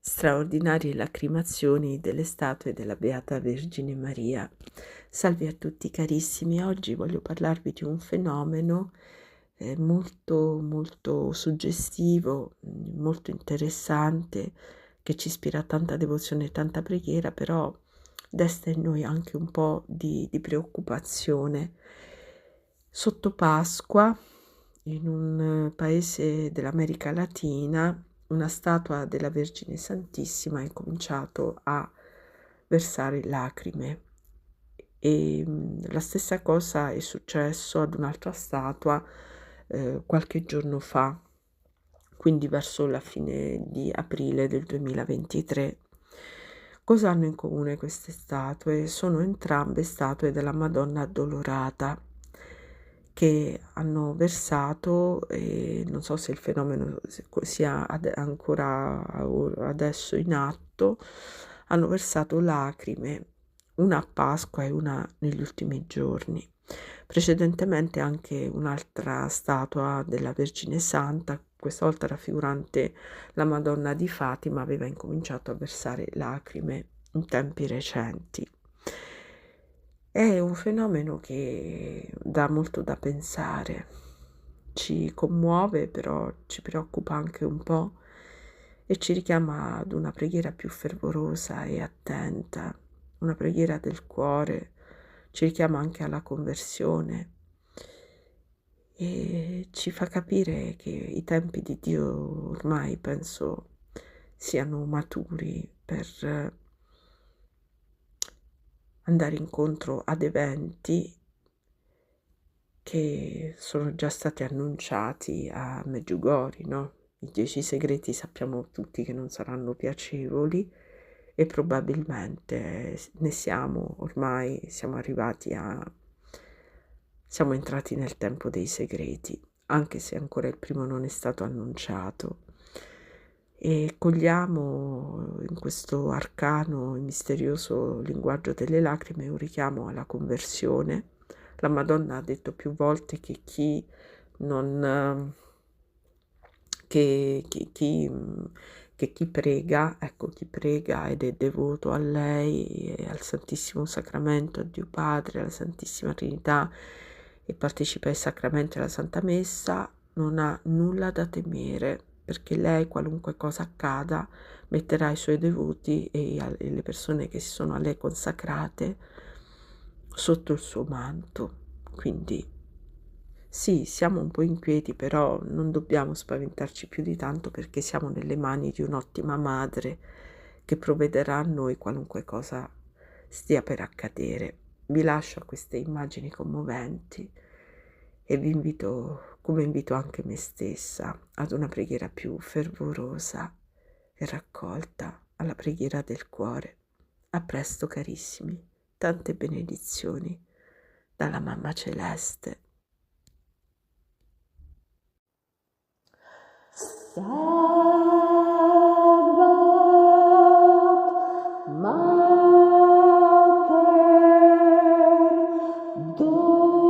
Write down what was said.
Straordinarie lacrimazioni delle statue della Beata Vergine Maria. Salve a tutti carissimi, oggi voglio parlarvi di un fenomeno molto suggestivo, molto interessante, che ci ispira tanta devozione e tanta preghiera, però desta in noi anche un po' di preoccupazione. Sotto Pasqua, in un paese dell'America Latina, una statua della Vergine Santissima ha incominciato a versare lacrime e la stessa cosa è successo ad un'altra statua qualche giorno fa, quindi verso la fine di aprile del 2023. Cosa hanno in comune queste statue? Sono entrambe statue della Madonna Addolorata, che hanno versato, e non so se il fenomeno sia ancora adesso in atto, hanno versato lacrime, una a Pasqua e una negli ultimi giorni. Precedentemente anche un'altra statua della Vergine Santa, questa volta raffigurante la Madonna di Fatima, aveva incominciato a versare lacrime in tempi recenti. È un fenomeno che dà molto da pensare, ci commuove, però ci preoccupa anche un po' e ci richiama ad una preghiera più fervorosa e attenta, una preghiera del cuore, ci richiama anche alla conversione e ci fa capire che i tempi di Dio ormai penso siano maturi per andare incontro ad eventi che sono già stati annunciati a Medjugorje, no? I 10 segreti sappiamo tutti che non saranno piacevoli e probabilmente ne siamo ormai, siamo entrati nel tempo dei segreti, anche se ancora il primo non è stato annunciato. E cogliamo in questo arcano e misterioso linguaggio delle lacrime un richiamo alla conversione. La Madonna ha detto più volte che chi non che chi prega, ecco, chi prega ed è devoto a lei e al Santissimo Sacramento, a Dio Padre, alla Santissima Trinità e partecipa ai sacramenti e alla Santa Messa, non ha nulla da temere, perché lei, qualunque cosa accada, metterà i suoi devoti e le persone che si sono a lei consacrate sotto il suo manto. Quindi sì, siamo un po' inquieti, però non dobbiamo spaventarci più di tanto, perché siamo nelle mani di un'ottima madre che provvederà a noi qualunque cosa stia per accadere. Vi lascio a queste immagini commoventi e vi invito, come invito anche me stessa, ad una preghiera più fervorosa e raccolta, alla preghiera del cuore. A presto carissimi, tante benedizioni dalla Mamma Celeste. Stabat Mater dolorosa,